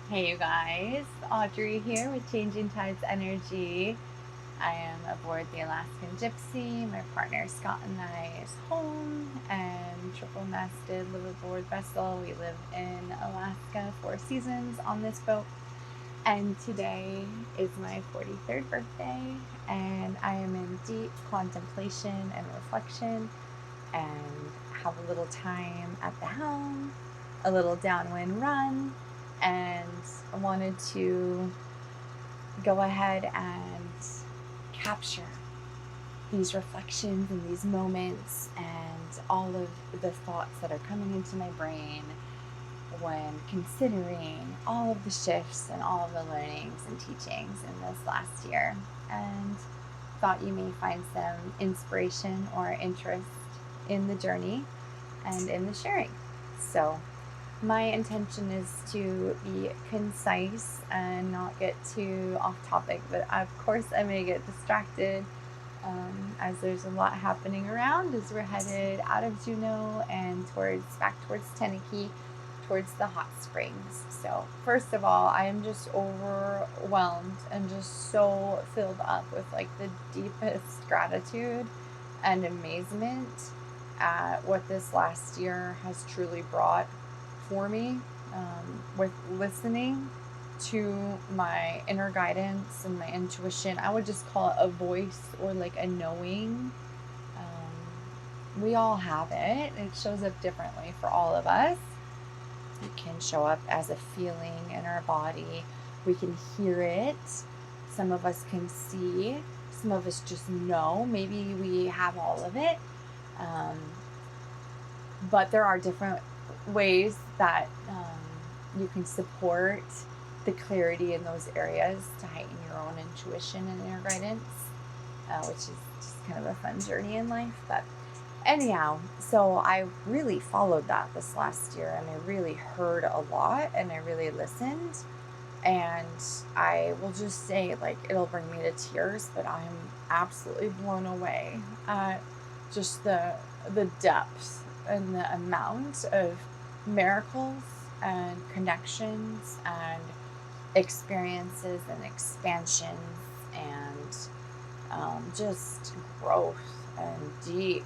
Hey you guys, Audrey here with Changing Tides Energy. I am aboard the Alaskan Gypsy. My partner Scott and I is home and triple-masted liveaboard vessel. We live in Alaska 4 seasons on this boat. And today is my 43rd birthday, and I am in deep contemplation and reflection and have a little time at the helm, a little downwind run, and I wanted to go ahead and capture these reflections and these moments and all of the thoughts that are coming into my brain when considering all of the shifts and all of the learnings and teachings in this last year, and thought you may find some inspiration or interest in the journey and in the sharing. So my intention is to be concise and not get too off topic, but of course I may get distracted as there's a lot happening around as we're headed out of Juneau and back towards Tenakee, towards the hot springs. So first of all, I am just overwhelmed and just so filled up with like the deepest gratitude and amazement at what this last year has truly brought for me, with listening to my inner guidance and my intuition. I would just call it a voice or like a knowing. We all have it. It shows up differently for all of us. It can show up as a feeling in our body. We can hear it. Some of us can see. Some of us just know. Maybe we have all of it. But there are different ways that you can support the clarity in those areas to heighten your own intuition and inner guidance, which is just kind of a fun journey in life. But anyhow, so I really followed that this last year, and I really heard a lot and I really listened. And I will just say, like, it'll bring me to tears, but I'm absolutely blown away at just the depth and the amount of miracles and connections and experiences and expansions and just growth and deep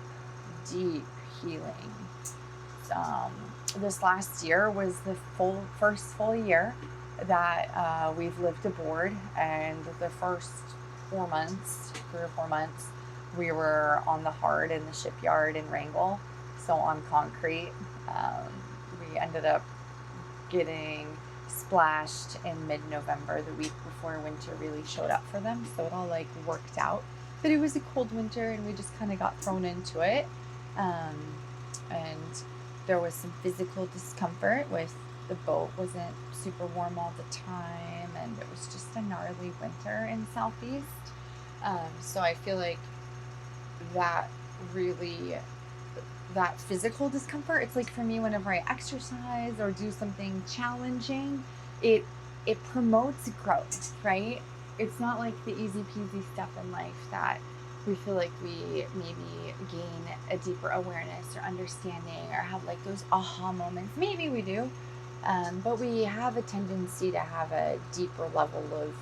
healing. This last year was the first full year that we've lived aboard, and the first 4 months, 3 or 4 months, we were on the hard in the shipyard in Wrangell, so on concrete. We ended up getting splashed in mid-November, the week before winter really showed up for them, so it all like worked out. But it was a cold winter, and we just kind of got thrown into it. And there was some physical discomfort with the boat wasn't super warm all the time, and it was just a gnarly winter in Southeast. So I feel like that really, that physical discomfort, it's like for me, whenever I exercise or do something challenging, it promotes growth, right? It's not like the easy peasy stuff in life that we feel like we maybe gain a deeper awareness or understanding or have like those aha moments. Maybe we do, but we have a tendency to have a deeper level of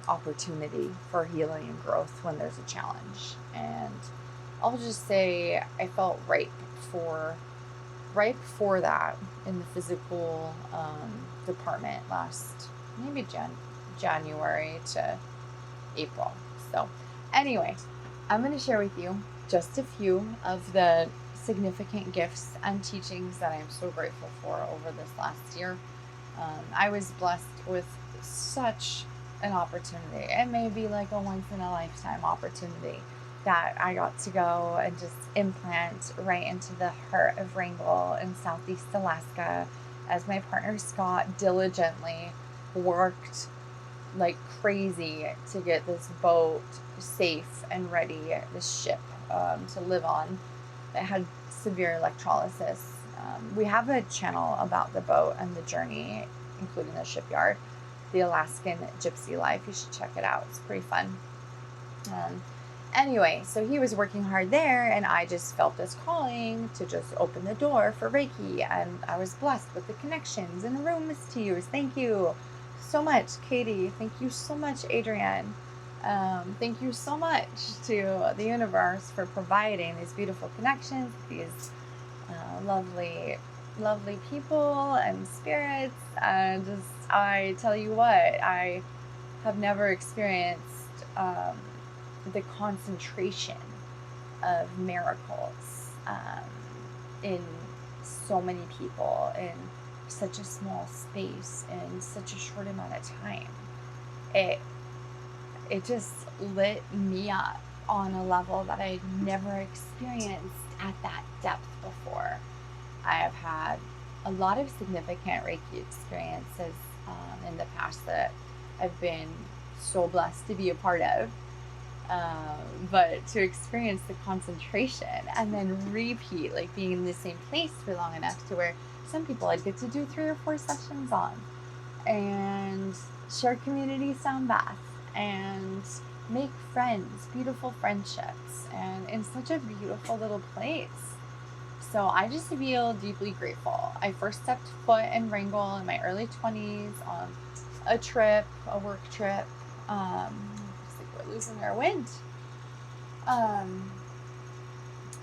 opportunity for healing and growth when there's a challenge. And I'll just say I felt for that in the physical department last maybe January to April. So anyway, I'm going to share with you just a few of the significant gifts and teachings that I'm so grateful for over this last year. I was blessed with such an opportunity. It may be like a once in a lifetime opportunity that I got to go and just implant right into the heart of Wrangell in Southeast Alaska, as my partner Scott diligently worked like crazy to get this boat safe and ready, this ship to live on that had severe electrolysis. We have a channel about the boat and the journey, including the shipyard, the Alaskan Gypsy Life. You should check it out. It's pretty fun. Anyway, so he was working hard there, and I just felt this calling to just open the door for Reiki. And I was blessed with the connections and the rooms to use. Thank you so much, Katie. Thank you so much, Adrienne. Thank you so much to the universe for providing these beautiful connections, these lovely, lovely people and spirits. And just, I tell you what, I have never experienced the concentration of miracles in so many people in such a small space in such a short amount of time. It just lit me up on a level that I'd never experienced at that depth before. I have had a lot of significant Reiki experiences in the past that I've been so blessed to be a part of. But to experience the concentration and then repeat, like being in the same place for long enough to where some people I'd get to do 3 or 4 sessions on and share community sound baths and make friends, beautiful friendships, and in such a beautiful little place. So I just feel deeply grateful. I first stepped foot in Wrangell in my early 20s on a work trip. Looks like we're losing our wind.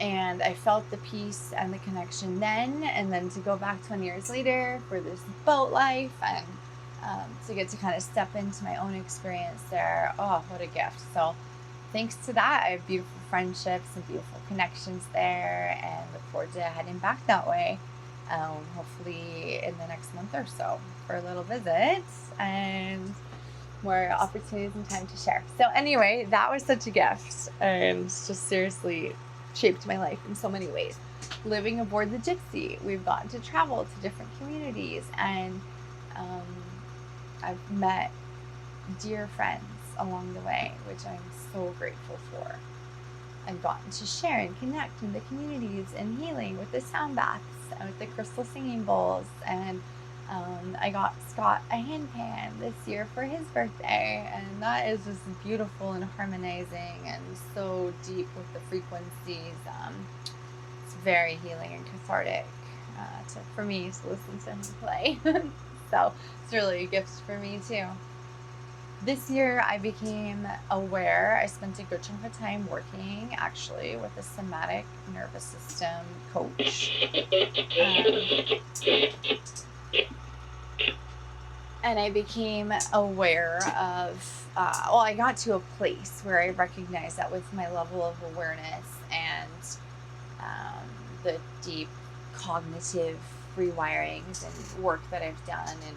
And I felt the peace and the connection then, and then to go back 20 years later for this boat life and to get to kind of step into my own experience there. Oh, what a gift. So thanks to that, I have beautiful friendships and beautiful connections there, and look forward to heading back that way. Hopefully in the next month or so for a little visit and more opportunities and time to share. So anyway, that was such a gift and just seriously shaped my life in so many ways. Living aboard the Gypsy, we've gotten to travel to different communities, and I've met dear friends along the way, which I'm so grateful for. I've gotten to share and connect in the communities and healing with the sound baths and with the crystal singing bowls. And I got Scott a handpan this year for his birthday, and that is just beautiful and harmonizing and so deep with the frequencies. It's very healing and cathartic for me to listen to him play. So it's really a gift for me too. This year I became aware. I spent a good chunk of time working actually with a somatic nervous system coach. And I became aware of, I got to a place where I recognized that with my level of awareness and the deep cognitive rewirings and work that I've done and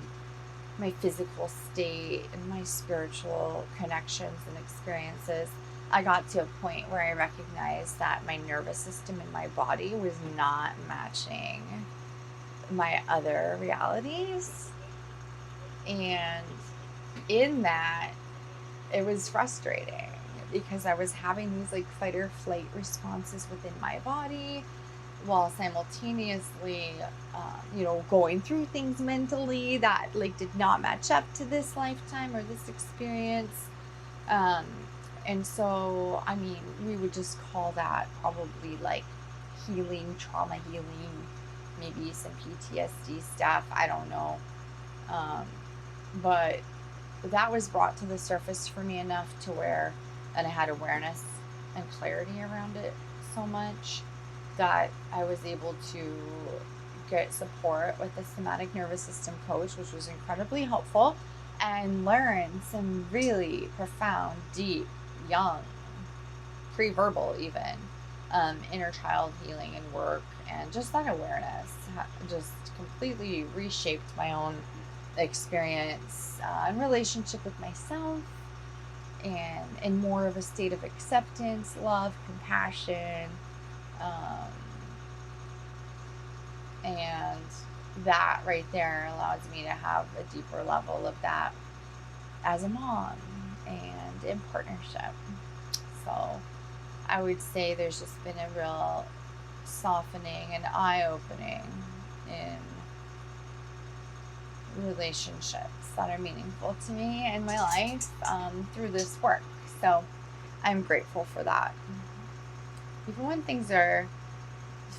my physical state and my spiritual connections and experiences, I got to a point where I recognized that my nervous system in my body was not matching my other realities. And in that, it was frustrating because I was having these like fight or flight responses within my body while simultaneously, going through things mentally that like did not match up to this lifetime or this experience. And so, I mean, we would just call that probably like healing, trauma healing, maybe some PTSD stuff. I don't know. But that was brought to the surface for me enough to where, and I had awareness and clarity around it so much that I was able to get support with the somatic nervous system coach, which was incredibly helpful, and learn some really profound, deep, young, pre-verbal even, inner child healing and work. And just that awareness just completely reshaped my own experience and relationship with myself, and in more of a state of acceptance, love, compassion, and that right there allows me to have a deeper level of that as a mom and in partnership. So I would say there's just been a real softening and eye-opening in relationships that are meaningful to me in my life through this work. So I'm grateful for that. Even when things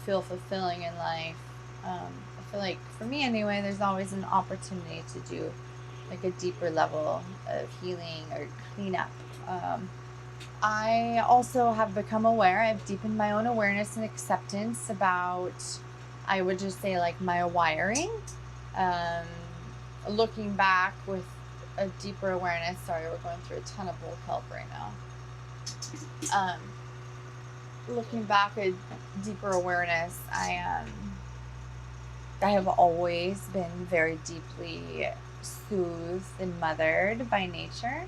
feel fulfilling in life, I feel like for me anyway, there's always an opportunity to do like a deeper level of healing or cleanup. I also have become aware, I've deepened my own awareness and acceptance about, I would just say, like my wiring. Um, Looking back with a deeper awareness, sorry, we're going through a ton of bull kelp right now. Looking back at deeper awareness, I have always been very deeply soothed and mothered by nature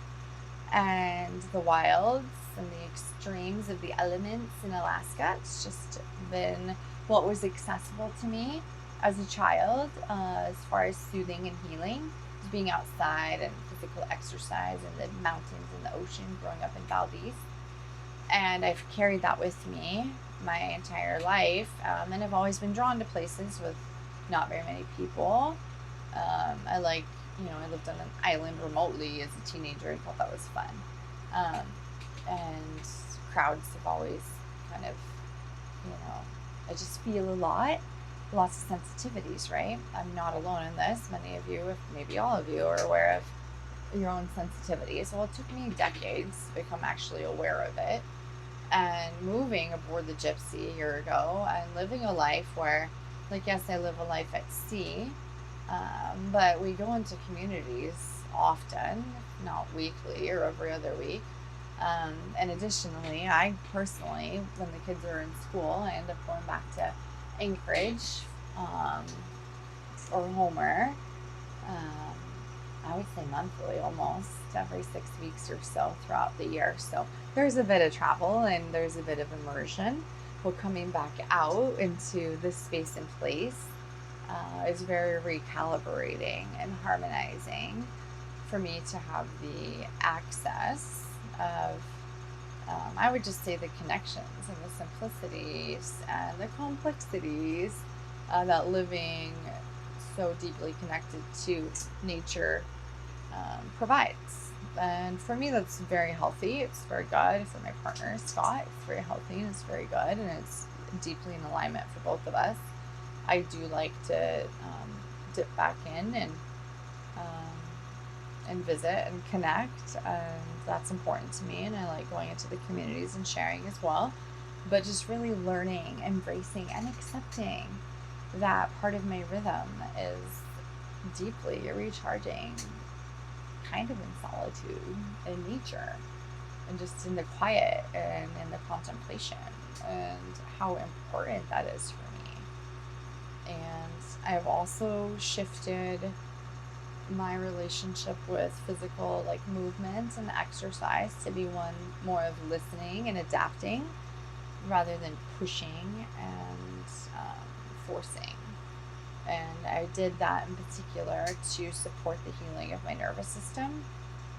and the wilds and the extremes of the elements in Alaska. It's just been what was accessible to me as a child, as far as soothing and healing, just being outside and physical exercise in the mountains and the ocean, growing up in Valdez. And I've carried that with me my entire life, and I've always been drawn to places with not very many people. I lived on an island remotely as a teenager. I thought that was fun. And crowds have always kind of, I just feel a lot, lots of sensitivities, right? I'm not alone in this. Many of you, if maybe all of you, are aware of your own sensitivities. Well, it took me decades to become actually aware of it. And moving aboard the Gypsy a year ago and living a life where, like, yes, I live a life at sea, but we go into communities often, not weekly or every other week. And additionally, I personally, when the kids are in school, I end up going back to Anchorage or Homer. I would say monthly, almost every 6 weeks or so throughout the year. So there's a bit of travel and there's a bit of immersion. But coming back out into this space and place is very recalibrating and harmonizing for me to have the access of, I would just say, the connections and the simplicities and the complexities that living so deeply connected to nature provides. And for me, that's very healthy. It's very good. For my partner, Scott, it's very healthy and it's very good. And it's deeply in alignment for both of us. I do like to dip back in and visit and connect. And that's important to me. And I like going into the communities and sharing as well. But just really learning, embracing, and accepting that part of my rhythm is deeply recharging, kind of in solitude, in nature, and just in the quiet and in the contemplation, and how important that is for me. And I've also shifted my relationship with physical, like, movement and exercise to be one more of listening and adapting rather than pushing and forcing. And I did that in particular to support the healing of my nervous system,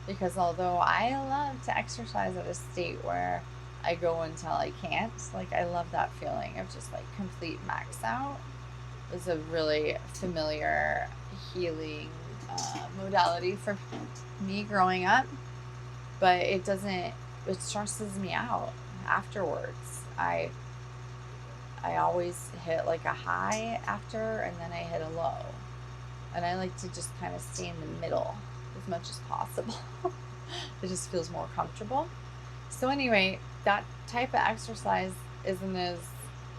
because although I love to exercise at a state where I go until I can't, like, I love that feeling of just like complete max out. It's a really familiar healing modality for me growing up, but it stresses me out afterwards. I always hit like a high after, and then I hit a low. And I like to just kind of stay in the middle as much as possible. It just feels more comfortable. So anyway, that type of exercise isn't as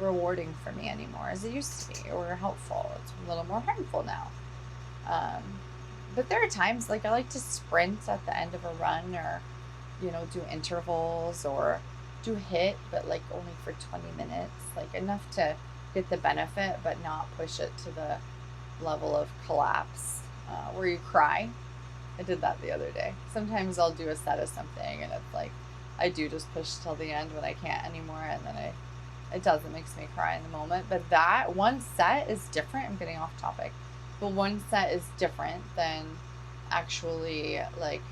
rewarding for me anymore as it used to be, or helpful. It's a little more harmful now. But there are times, like, I like to sprint at the end of a run, or, do intervals, or do HIIT, but like only for 20 minutes, like enough to get the benefit, but not push it to the level of collapse where you cry. I did that the other day. Sometimes I'll do a set of something and it's like, I do just push till the end when I can't anymore, and then it makes me cry in the moment. But that one set is different. I'm getting off topic, but one set is different than actually like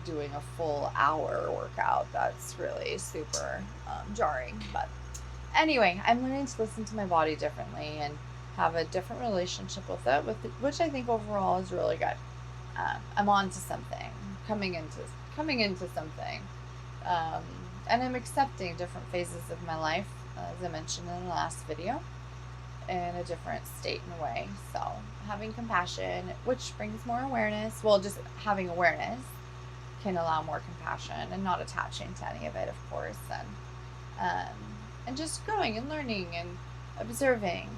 doing a full hour workout. That's really super jarring. But anyway, I'm learning to listen to my body differently and have a different relationship with it, which I think overall is really good. I'm on to something, coming into something. And I'm accepting different phases of my life, as I mentioned in the last video, in a different state and way. So having compassion, which brings more awareness, well, just having awareness can allow more compassion and not attaching to any of it, of course, um, and just growing and learning and observing.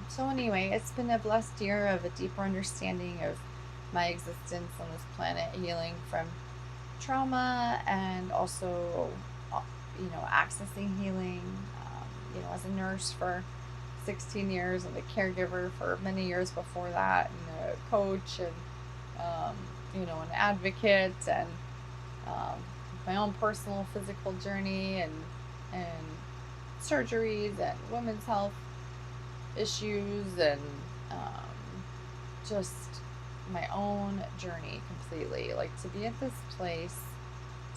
So anyway, it's been a blessed year of a deeper understanding of my existence on this planet, healing from trauma, and also, accessing healing. As a nurse for 16 years and a caregiver for many years before that, and a coach, and an advocate, and um, my own personal physical journey, and surgeries and women's health issues, and just my own journey completely. Like, to be at this place,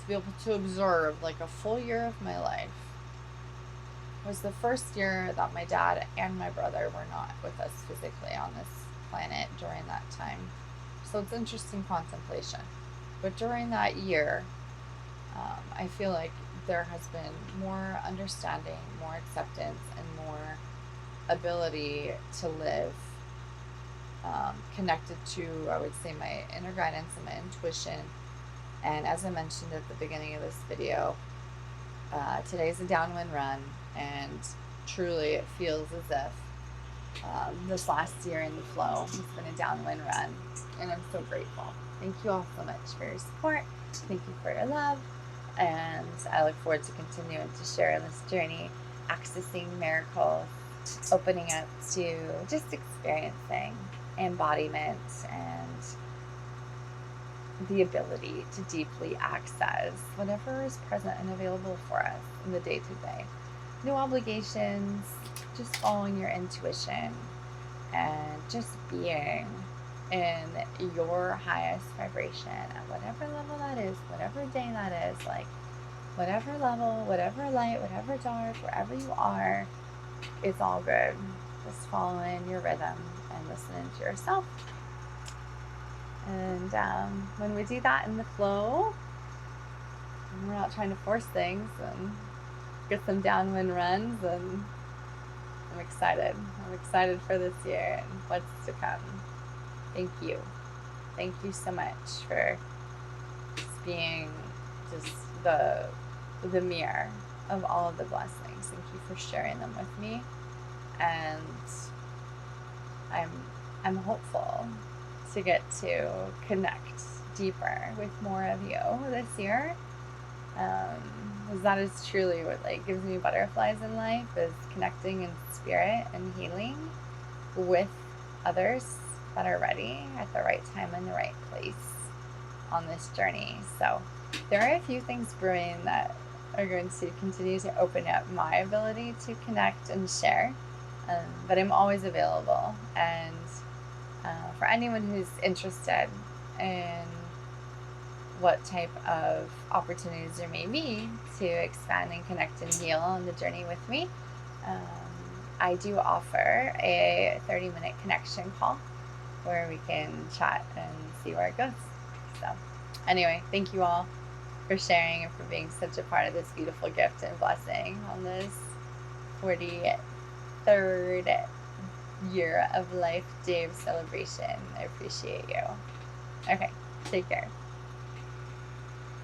to be able to observe like a full year of my life was the first year that my dad and my brother were not with us physically on this planet during that time. So it's interesting contemplation. But during that year, I feel like there has been more understanding, more acceptance, and more ability to live connected to, I would say, my inner guidance and my intuition. And as I mentioned at the beginning of this video, today's a downwind run, and truly it feels as if this last year in the flow has been a downwind run, and I'm so grateful. Thank you all so much for your support. Thank you for your love, and I look forward to continuing to share in this journey, accessing miracles, opening up to just experiencing embodiment and the ability to deeply access whatever is present and available for us in the day-to-day. No obligations, just following your intuition and just being in your highest vibration at whatever level that is, whatever day that is, like whatever level, whatever light, whatever dark, wherever you are, it's all good. Just following your rhythm and listening to yourself. And when we do that in the flow, we're not trying to force things and get some downwind runs, and I'm excited. I'm excited for this year and what's to come. Thank you. Thank you so much for just being just the mirror of all of the blessings. Thank you for sharing them with me. And I'm hopeful to get to connect deeper with more of you this year. Because that is truly what gives me butterflies in life, is connecting in spirit and healing with others that are ready at the right time and the right place on this journey. So there are a few things brewing that are going to continue to open up my ability to connect and share. But I'm always available, and for anyone who's interested in what type of opportunities there may be to expand and connect and heal on the journey with me, I do offer a 30-minute connection call where we can chat and see where it goes. So anyway, thank you all for sharing and for being such a part of this beautiful gift and blessing on this 43rd year of life day of celebration. I appreciate you. Okay, take care.